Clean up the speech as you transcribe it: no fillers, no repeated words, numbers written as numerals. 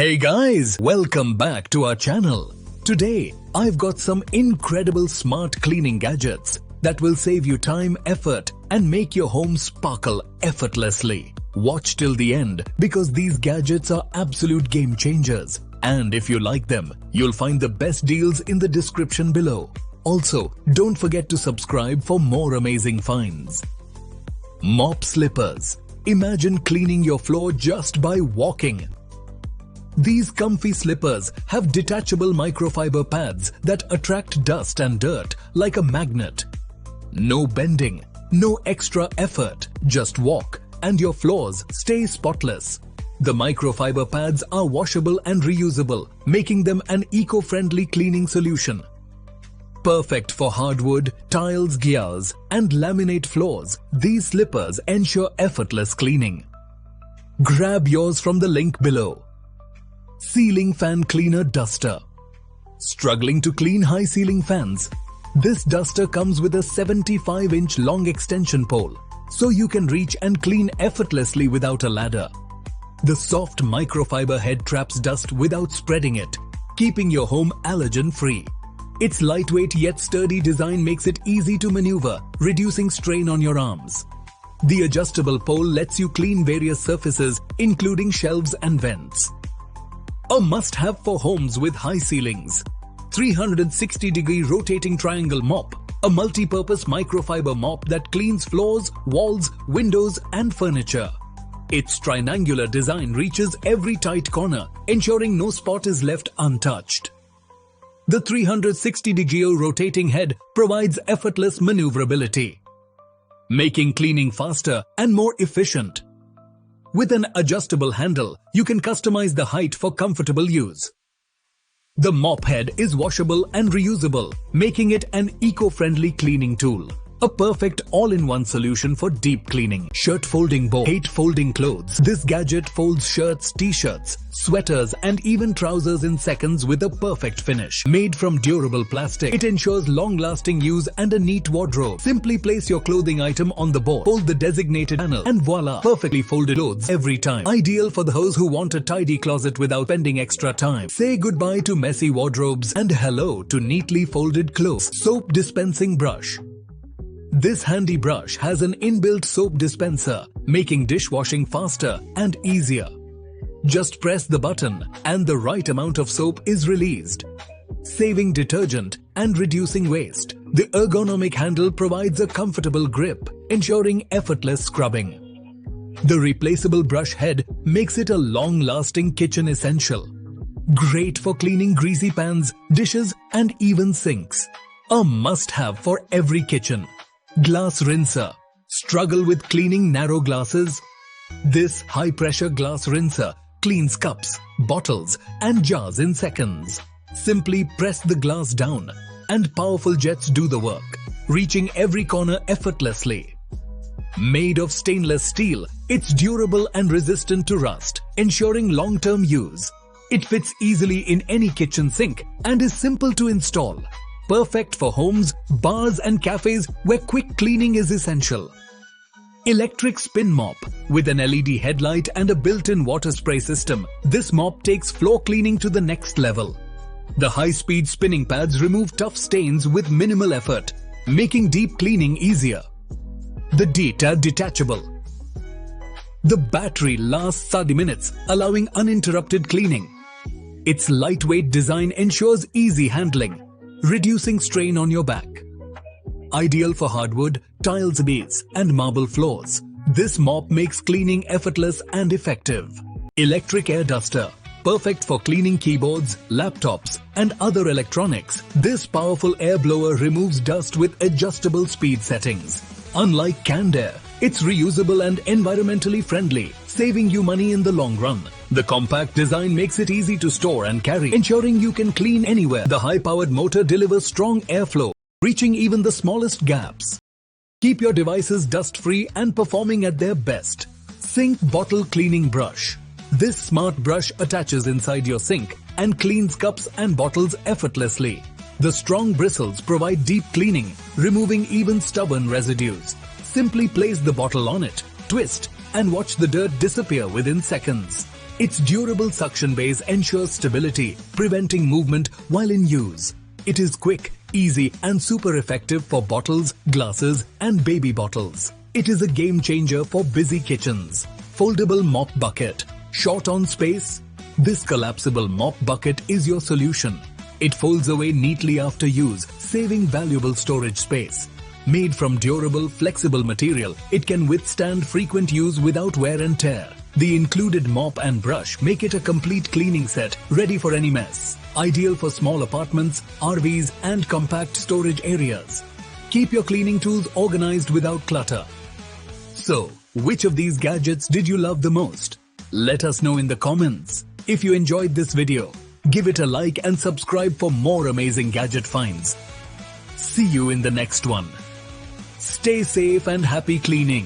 Hey guys, welcome back to our channel. Today, I've got some incredible smart cleaning gadgets that will save you time, effort, and make your home sparkle effortlessly. Watch till the end because these gadgets are absolute game changers. And if you like them, you'll find the best deals in the description below. Also, don't forget to subscribe for more amazing finds. Mop Slippers. Imagine cleaning your floor just by walking. These comfy slippers have detachable microfiber pads that attract dust and dirt like a magnet. No bending, no extra effort, just walk and your floors stay spotless. The microfiber pads are washable and reusable, making them an eco-friendly cleaning solution. Perfect for hardwood, tiles, gears, and laminate floors, these slippers ensure effortless cleaning. Grab yours from the link below. Ceiling Fan Cleaner Duster. Struggling to clean high ceiling fans? This duster comes with a 75-inch long extension pole, so you can reach and clean effortlessly without a ladder. The soft microfiber head traps dust without spreading it, keeping your home allergen-free. Its lightweight yet sturdy design makes it easy to maneuver, reducing strain on your arms. The adjustable pole lets you clean various surfaces, including shelves and vents. A must-have for homes with high ceilings. 360-degree rotating triangle mop, a multi-purpose microfiber mop that cleans floors, walls, windows, and furniture. Its triangular design reaches every tight corner, ensuring no spot is left untouched. The 360-degree rotating head provides effortless maneuverability, making cleaning faster and more efficient. With an adjustable handle, you can customize the height for comfortable use. The mop head is washable and reusable, making it an eco-friendly cleaning tool. A perfect all-in-one solution for deep cleaning. Shirt folding board. Hate folding clothes. This gadget folds shirts, t-shirts, sweaters, and even trousers in seconds with a perfect finish. Made from durable plastic, it ensures long-lasting use and a neat wardrobe. Simply place your clothing item on the board, hold the designated panel, and voila! Perfectly folded clothes every time. Ideal for those who want a tidy closet without spending extra time. Say goodbye to messy wardrobes and hello to neatly folded clothes. Soap dispensing brush. This handy brush has an inbuilt soap dispenser, making dishwashing faster and easier. Just press the button and the right amount of soap is released, saving detergent and reducing waste. The ergonomic handle provides a comfortable grip, ensuring effortless scrubbing. The replaceable brush head makes it a long-lasting kitchen essential. Great for cleaning greasy pans, dishes, and even sinks. A must-have for every kitchen. Glass rinser. Struggle with cleaning narrow glasses? This high-pressure glass rinser cleans cups, bottles, and jars in seconds. Simply press the glass down, and powerful jets do the work, reaching every corner effortlessly. Made of stainless steel, it's durable and resistant to rust, ensuring long-term use. It fits easily in any kitchen sink and is simple to install. Perfect for homes, bars and cafes where quick cleaning is essential. Electric spin mop. With an LED headlight and a built-in water spray system, this mop takes floor cleaning to the next level. The high-speed spinning pads remove tough stains with minimal effort, making deep cleaning easier. The detachable. The battery lasts 30 minutes, allowing uninterrupted cleaning. Its lightweight design ensures easy handling, reducing strain on your back. Ideal for hardwood, tiles, beads, and marble floors. This mop makes cleaning effortless and effective. Electric air duster. Perfect for cleaning keyboards, laptops, and other electronics. This powerful air blower removes dust with adjustable speed settings. Unlike canned air, it's reusable and environmentally friendly, saving you money in the long run. The compact design makes it easy to store and carry, ensuring you can clean anywhere. The high-powered motor delivers strong airflow, reaching even the smallest gaps. Keep your devices dust-free and performing at their best. Sink Bottle Cleaning Brush. This smart brush attaches inside your sink and cleans cups and bottles effortlessly. The strong bristles provide deep cleaning, removing even stubborn residues. Simply place the bottle on it, twist, and watch the dirt disappear within seconds. Its durable suction base ensures stability, preventing movement while in use. It is quick, easy and super effective for bottles, glasses and baby bottles. It is a game changer for busy kitchens. Foldable mop bucket. Short on space? This collapsible mop bucket is your solution. It folds away neatly after use, saving valuable storage space. Made from durable, flexible material, it can withstand frequent use without wear and tear. The included mop and brush make it a complete cleaning set, ready for any mess. Ideal for small apartments, RVs and compact storage areas. Keep your cleaning tools organized without clutter. So, which of these gadgets did you love the most? Let us know in the comments. If you enjoyed this video, give it a like and subscribe for more amazing gadget finds. See you in the next one. Stay safe and happy cleaning.